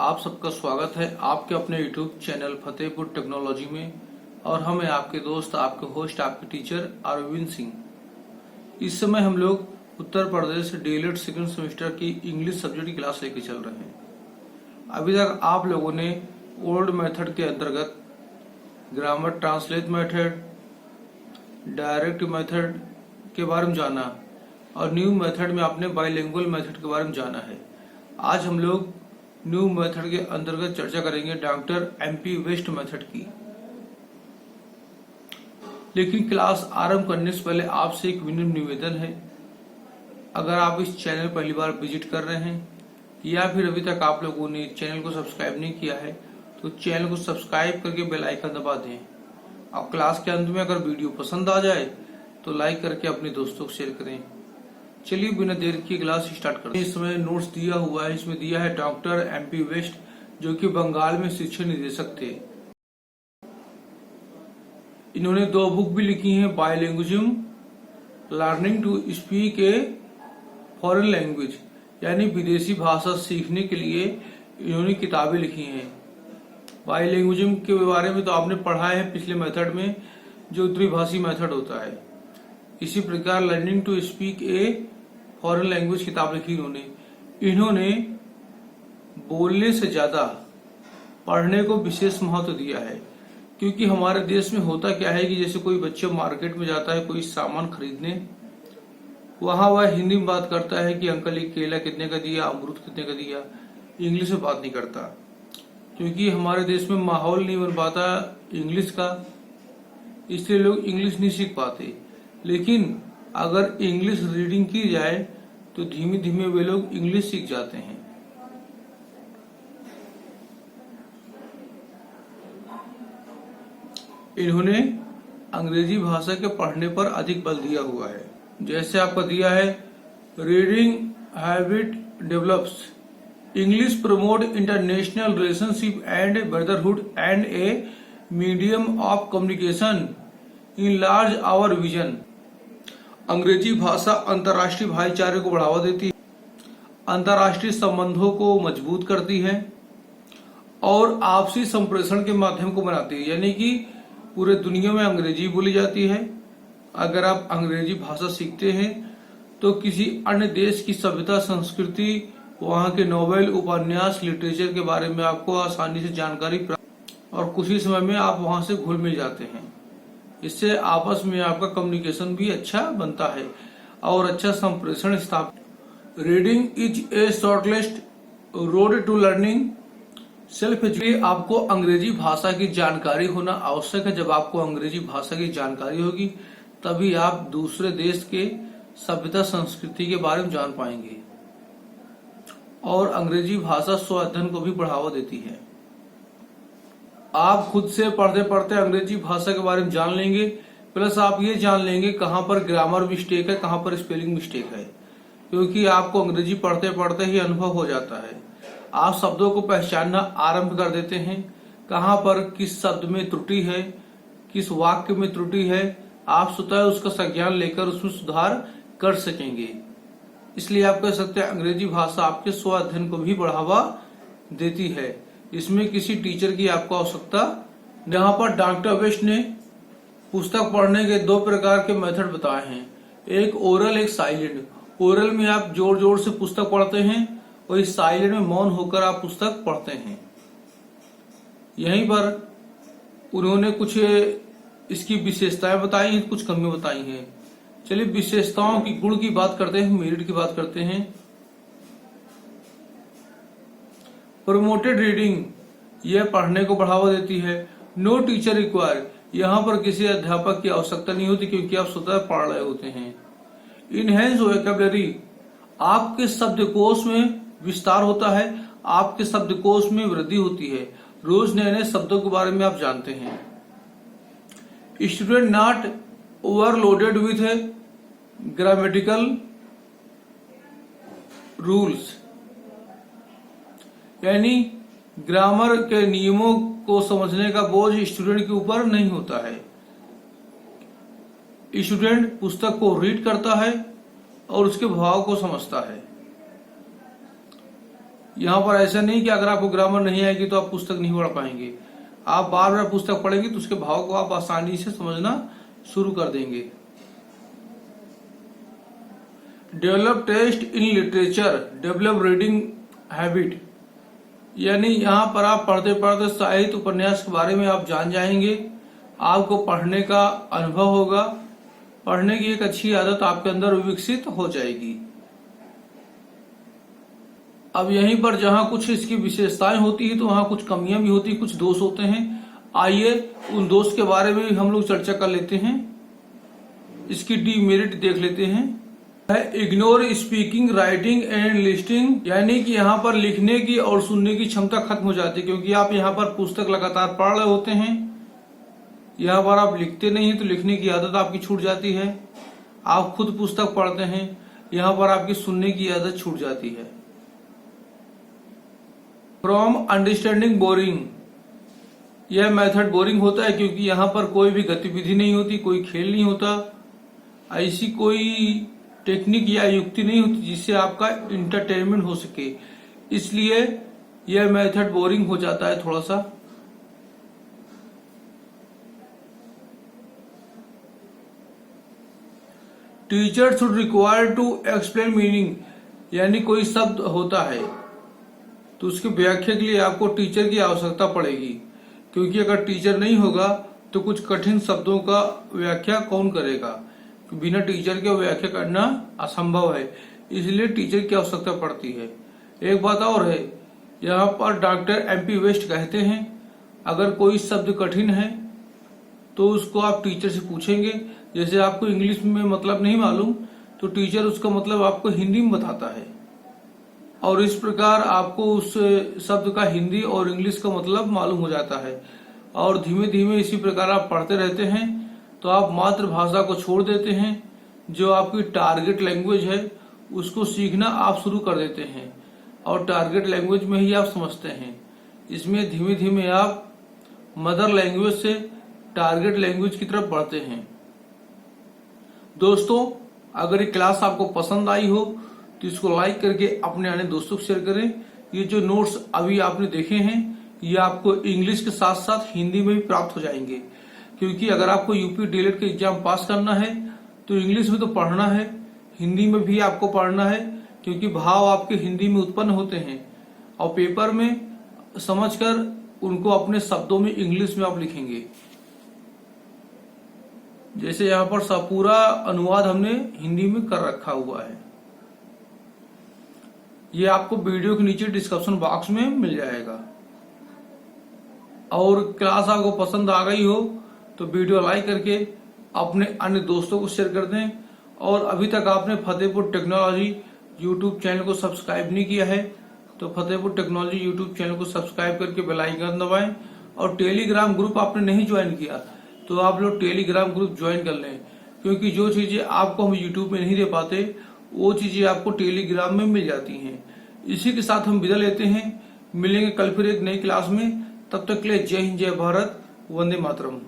आप सबका स्वागत है आपके अपने YouTube चैनल फतेहपुर टेक्नोलॉजी में। और हम हैं आपके दोस्त, आपके होस्ट, आपके टीचर अरविंद सिंह। इस समय हम लोग Uttar Pradesh DElEd second semester की इंग्लिश सब्जेक्ट की क्लास लेके चल रहे हैं। अभी तक आप लोगों ने ओल्ड मेथड के अंतर्गत grammar translate method, direct method के बारे में जाना और न्यू मेथड में आपने बाइलिंगुअल मेथड के बारे में जाना है। आज हम लोग न्यू मेथड के अंतर्गत चर्चा करेंगे डॉक्टर एमपी वेस्ट मेथड की। लेकिन क्लास आरंभ करने से पहले आपसे एक विनम्र निवेदन है, अगर आप इस चैनल पहली बार विजिट कर रहे हैं या फिर अभी तक आप लोगों ने चैनल को सब्सक्राइब नहीं किया है तो चैनल को सब्सक्राइब करके बेल आइकन दबा दें। और क्लास के अंत में अगर वीडियो पसंद आ जाए तो लाइक करके अपने दोस्तों को शेयर करें। चलिए बिना देर की क्लास स्टार्ट करते हैं। इसमें नोट्स दिया हुआ है, इसमें दिया है डॉक्टर एमपी वेस्ट जो कि बंगाल में शिक्षा निदेशक थे। इन्होंने 2 बुक भी लिखी हैं, bilingualism learning to speak a foreign language, यानी विदेशी भाषा सीखने के लिए इन्होंने किताबें लिखी हैं। बाइलिंगुइज्म के बारे में तो आपने पढ़ा है पिछले मेथड में, जो द्विभाषी मेथड होता है। इसी प्रकार learning to speak a foreign language किताब लिखी इन्होंने बोलने से ज्यादा पढ़ने को विशेष महत्व दिया है। क्योंकि हमारे देश में होता क्या है कि जैसे कोई बच्चा मार्केट में जाता है कोई सामान खरीदने, वहां वह हिंदी में बात करता है कि अंकल ये केला कितने का दिया, अमरूद कितने का दिया, इंग्लिश में बात नहीं करता। क्योंकि हमारे देश में माहौल नहीं बन पाता इंग्लिश का, इसलिए लोग इंग्लिश नहीं सीख पाते। लेकिन अगर इंग्लिश रीडिंग की जाए तो धीमे धीमे वे लोग इंग्लिश सीख जाते हैं। इन्होंने अंग्रेजी भाषा के पढ़ने पर अधिक बल दिया हुआ है। जैसे आपका दिया है reading habit develops, English promote international relationship and brotherhood and a medium of communication in large our vision. अंग्रेजी भाषा अंतर्राष्ट्रीय भाईचारे को बढ़ावा देती है, अंतर्राष्ट्रीय संबंधों को मजबूत करती है और आपसी संप्रेषण के माध्यम को बनाती है। यानी कि पूरे दुनिया में अंग्रेजी बोली जाती है। अगर आप अंग्रेजी भाषा सीखते हैं तो किसी अन्य देश की सभ्यता, संस्कृति, वहां के नोवेल, उपन्यास, लिटरेचर के बारे में आपको आसानी से जानकारी प्राप्त और कुछ ही समय में आप वहां से घुल मिल जाते हैं। इससे आपस में आपका कम्युनिकेशन भी अच्छा बनता है और अच्छा संप्रेषण स्थापित। Reading is a shortest road to learning self education. आपको अंग्रेजी भाषा की जानकारी होना आवश्यक है। जब आपको अंग्रेजी भाषा की जानकारी होगी तभी आप दूसरे देश के सभ्यता, संस्कृति के बारे में जान पाएंगे। और अंग्रेजी भाषा स्व अध्ययन को भी बढ़ावा देती है। आप खुद से पढ़ते पढ़ते अंग्रेजी भाषा के बारे में जान लेंगे, प्लस आप ये जान लेंगे कहाँ पर ग्रामर मिस्टेक है, कहाँ पर स्पेलिंग मिस्टेक है। क्योंकि आपको अंग्रेजी पढ़ते पढ़ते ही अनुभव हो जाता है। आप शब्दों को पहचानना आरंभ कर देते हैं, कहाँ पर किस शब्द में त्रुटि है, किस वाक्य में त्रुटि है। आप स्वतः उसका संज्ञान लेकर उसमें सुधार कर सकेंगे। इसलिए आप कह सकते हैं अंग्रेजी भाषा आपके स्व अध्ययन को भी बढ़ावा देती है। इसमें किसी टीचर की आपको आवश्यकता। यहाँ पर डॉक्टर वेस्ट ने पुस्तक पढ़ने के 2 प्रकार के मेथड बताए हैं, एक ओरल, एक साइलेंट। ओरल में आप जोर जोर से पुस्तक पढ़ते हैं और इस साइलेंट में मौन होकर आप पुस्तक पढ़ते हैं। यहीं पर उन्होंने कुछ इसकी विशेषताएं बताई हैं, कुछ कमियां बताई हैं। चलिए विशेषताओं की, गुण की बात करते हैं, मेरिट की बात करते हैं। प्रमोटेड रीडिंग, यह पढ़ने को बढ़ावा देती है। नो टीचर रिक्वायर, यहाँ पर किसी अध्यापक की आवश्यकता नहीं होती क्योंकि आप स्वतः पढ़ रहे होते हैं। इनहेंस वोकैबुलरी, आपके शब्दकोश में विस्तार होता है, आपके शब्दकोश में वृद्धि होती है, रोज नए नए शब्दों के बारे में आप जानते हैं। Student not overloaded with grammatical rules, यानी ग्रामर के नियमों को समझने का बोझ स्टूडेंट के ऊपर नहीं होता है। स्टूडेंट पुस्तक को रीड करता है और उसके भाव को समझता है। यहाँ पर ऐसा नहीं कि अगर आपको ग्रामर नहीं आएगी तो आप पुस्तक नहीं पढ़ पाएंगे। आप बार बार पुस्तक पढ़ेंगे तो उसके भाव को आप आसानी से समझना शुरू कर देंगे। Develop taste in literature, develop reading habit, यानी यहाँ पर आप पढ़ते पढ़ते साहित्य उपन्यास के बारे में आप जान जाएंगे। आपको पढ़ने का अनुभव होगा, पढ़ने की एक अच्छी आदत आपके अंदर विकसित हो जाएगी। अब यहीं पर जहां कुछ इसकी विशेषताएं होती है तो वहां कुछ कमियां भी होती है, कुछ दोष होते हैं। आइए उन दोष के बारे में हम लोग चर्चा कर लेते हैं, इसकी डीमेरिट देख लेते हैं। Ignore speaking, writing and listing, यानी कि यहाँ पर लिखने की और सुनने की क्षमता खत्म हो जाती है, क्योंकि आप यहाँ पर पुस्तक लगातार पढ़ रहे होते हैं। यहाँ पर आप लिखते नहीं तो लिखने की आदत आपकी छूट जाती है। आप खुद पुस्तक पढ़ते हैं, यहाँ पर आपकी सुनने की आदत छूट जाती है। फ्रॉम अंडरस्टैंडिंग बोरिंग, यह मेथड बोरिंग होता है क्योंकि यहाँ पर कोई भी गतिविधि नहीं होती, कोई खेल नहीं होता, ऐसी कोई टेक्निक या युक्ति नहीं होती जिससे आपका इंटरटेनमेंट हो सके, इसलिए यह मेथड बोरिंग हो जाता है थोड़ा सा। Teacher should require to explain meaning, यानी कोई शब्द होता है तो उसकी व्याख्या के लिए आपको टीचर की आवश्यकता पड़ेगी, क्योंकि अगर टीचर नहीं होगा तो कुछ कठिन शब्दों का व्याख्या कौन करेगा, बिना टीचर के व्याख्या करना असंभव है, इसलिए टीचर की आवश्यकता पड़ती है। एक बात और है, यहाँ पर डॉक्टर MP वेस्ट कहते हैं अगर कोई शब्द कठिन है तो उसको आप टीचर से पूछेंगे। जैसे आपको इंग्लिश में मतलब नहीं मालूम तो टीचर उसका मतलब आपको हिंदी में बताता है, और इस प्रकार आपको उस शब्द का हिंदी और इंग्लिश का मतलब मालूम हो जाता है। और धीमे धीमे इसी प्रकार आप पढ़ते रहते हैं तो आप मातृभाषा को छोड़ देते हैं, जो आपकी टारगेट लैंग्वेज है उसको सीखना आप शुरू कर देते हैं, और टारगेट लैंग्वेज में ही आप समझते हैं। इसमें धीमे धीमे आप मदर लैंग्वेज से टारगेट लैंग्वेज की तरफ बढ़ते हैं। दोस्तों, अगर ये क्लास आपको पसंद आई हो तो इसको लाइक करके अपने अन्य दोस्तों को शेयर करें। ये जो नोट्स अभी आपने देखे हैं ये आपको इंग्लिश के साथ साथ हिंदी में भी प्राप्त हो जाएंगे, क्योंकि अगर आपको यूपी डीएलएड का एग्जाम पास करना है तो इंग्लिश में तो पढ़ना है, हिंदी में भी आपको पढ़ना है, क्योंकि भाव आपके हिंदी में उत्पन्न होते हैं और पेपर में समझकर उनको अपने शब्दों में इंग्लिश में आप लिखेंगे। जैसे यहाँ पर पूरा अनुवाद हमने हिंदी में कर रखा हुआ है, ये आपको वीडियो के नीचे डिस्क्रिप्शन बॉक्स में मिल जाएगा। और क्लास आपको पसंद आ गई हो तो वीडियो लाइक करके अपने अन्य दोस्तों को शेयर कर दें। और अभी तक आपने फतेहपुर टेक्नोलॉजी यूट्यूब चैनल को सब्सक्राइब नहीं किया है तो फतेहपुर टेक्नोलॉजी यूट्यूब चैनल को सब्सक्राइब करके बेल आइकन दबाएं। और टेलीग्राम ग्रुप आपने नहीं ज्वाइन किया तो आप लोग टेलीग्राम ग्रुप ज्वाइन कर लें, क्योंकि जो चीजें आपको हम यूट्यूब में नहीं दे पाते वो चीजें आपको टेलीग्राम में मिल जाती हैं। इसी के साथ हम विदा लेते हैं, मिलेंगे कल फिर एक नई क्लास में। तब तक के लिए जय हिंद, जय भारत, वंदे मातरम।